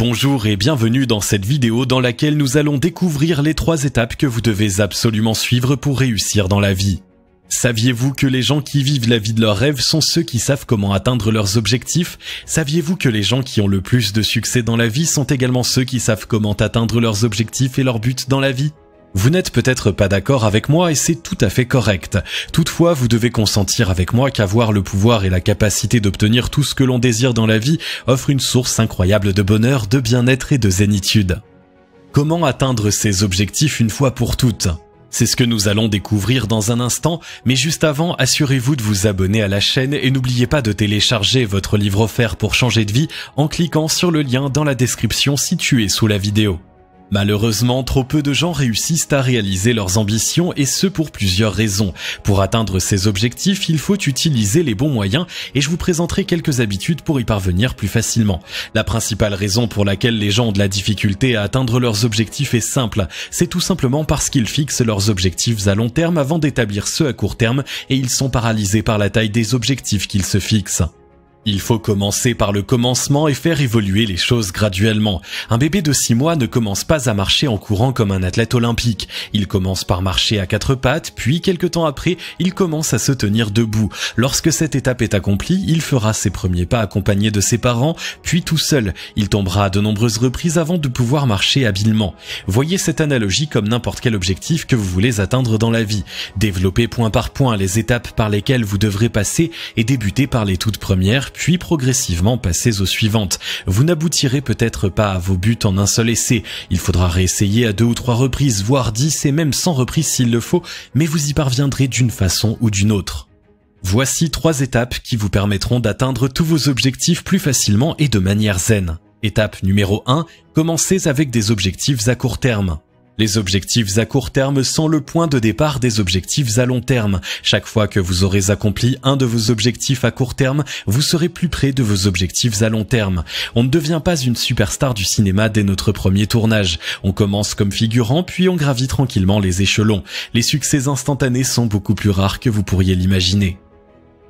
Bonjour et bienvenue dans cette vidéo dans laquelle nous allons découvrir les 3 étapes que vous devez absolument suivre pour réussir dans la vie. Saviez-vous que les gens qui vivent la vie de leurs rêves sont ceux qui savent comment atteindre leurs objectifs? Saviez-vous que les gens qui ont le plus de succès dans la vie sont également ceux qui savent comment atteindre leurs objectifs et leurs buts dans la vie? Vous n'êtes peut-être pas d'accord avec moi et c'est tout à fait correct. Toutefois, vous devez consentir avec moi qu'avoir le pouvoir et la capacité d'obtenir tout ce que l'on désire dans la vie offre une source incroyable de bonheur, de bien-être et de zénitude. Comment atteindre ces objectifs une fois pour toutes? C'est ce que nous allons découvrir dans un instant, mais juste avant, assurez-vous de vous abonner à la chaîne et n'oubliez pas de télécharger votre livre offert pour changer de vie en cliquant sur le lien dans la description située sous la vidéo. Malheureusement, trop peu de gens réussissent à réaliser leurs ambitions et ce pour plusieurs raisons. Pour atteindre ces objectifs, il faut utiliser les bons moyens et je vous présenterai quelques habitudes pour y parvenir plus facilement. La principale raison pour laquelle les gens ont de la difficulté à atteindre leurs objectifs est simple. C'est tout simplement parce qu'ils fixent leurs objectifs à long terme avant d'établir ceux à court terme et ils sont paralysés par la taille des objectifs qu'ils se fixent. Il faut commencer par le commencement et faire évoluer les choses graduellement. Un bébé de 6 mois ne commence pas à marcher en courant comme un athlète olympique. Il commence par marcher à 4 pattes, puis quelque temps après, il commence à se tenir debout. Lorsque cette étape est accomplie, il fera ses premiers pas accompagné de ses parents, puis tout seul. Il tombera à de nombreuses reprises avant de pouvoir marcher habilement. Voyez cette analogie comme n'importe quel objectif que vous voulez atteindre dans la vie. Développez point par point les étapes par lesquelles vous devrez passer et débutez par les toutes premières, puis progressivement passez aux suivantes. Vous n'aboutirez peut-être pas à vos buts en un seul essai. Il faudra réessayer à 2 ou 3 reprises, voire 10 et même 100 reprises s'il le faut, mais vous y parviendrez d'une façon ou d'une autre. Voici 3 étapes qui vous permettront d'atteindre tous vos objectifs plus facilement et de manière zen. Étape numéro 1, commencez avec des objectifs à court terme. Les objectifs à court terme sont le point de départ des objectifs à long terme. Chaque fois que vous aurez accompli un de vos objectifs à court terme, vous serez plus près de vos objectifs à long terme. On ne devient pas une superstar du cinéma dès notre premier tournage. On commence comme figurant, puis on gravit tranquillement les échelons. Les succès instantanés sont beaucoup plus rares que vous pourriez l'imaginer.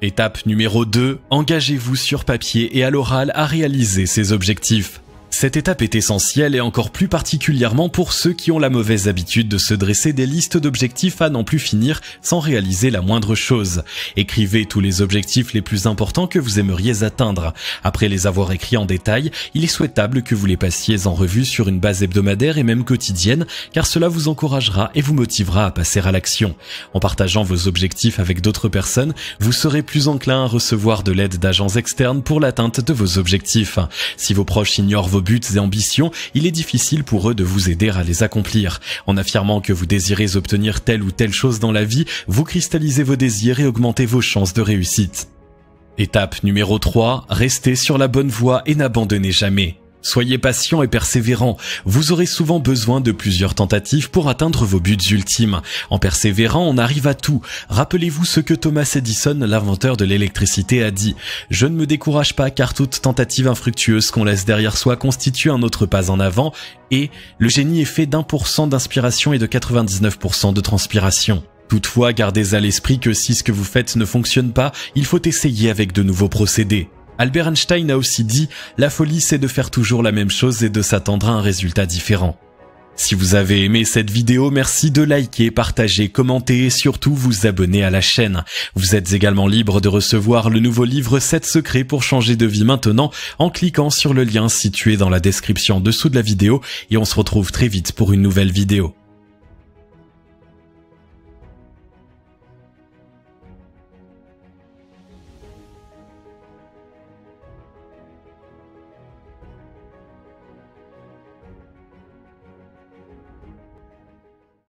Étape numéro 2, engagez-vous sur papier et à l'oral à réaliser ces objectifs. Cette étape est essentielle et encore plus particulièrement pour ceux qui ont la mauvaise habitude de se dresser des listes d'objectifs à n'en plus finir sans réaliser la moindre chose. Écrivez tous les objectifs les plus importants que vous aimeriez atteindre. Après les avoir écrits en détail, il est souhaitable que vous les passiez en revue sur une base hebdomadaire et même quotidienne, car cela vous encouragera et vous motivera à passer à l'action. En partageant vos objectifs avec d'autres personnes, vous serez plus enclin à recevoir de l'aide d'agents externes pour l'atteinte de vos objectifs. Si vos proches ignorent vos buts et ambitions, il est difficile pour eux de vous aider à les accomplir. En affirmant que vous désirez obtenir telle ou telle chose dans la vie, vous cristallisez vos désirs et augmentez vos chances de réussite. Étape numéro 3, restez sur la bonne voie et n'abandonnez jamais. Soyez patient et persévérant. Vous aurez souvent besoin de plusieurs tentatives pour atteindre vos buts ultimes. En persévérant, on arrive à tout. Rappelez-vous ce que Thomas Edison, l'inventeur de l'électricité, a dit. « Je ne me décourage pas car toute tentative infructueuse qu'on laisse derrière soi constitue un autre pas en avant et le génie est fait d'1% d'inspiration et de 99% de transpiration. » Toutefois, gardez à l'esprit que si ce que vous faites ne fonctionne pas, il faut essayer avec de nouveaux procédés. Albert Einstein a aussi dit « La folie, c'est de faire toujours la même chose et de s'attendre à un résultat différent. » Si vous avez aimé cette vidéo, merci de liker, partager, commenter et surtout vous abonner à la chaîne. Vous êtes également libre de recevoir le nouveau livre 7 secrets pour changer de vie maintenant en cliquant sur le lien situé dans la description en dessous de la vidéo et on se retrouve très vite pour une nouvelle vidéo.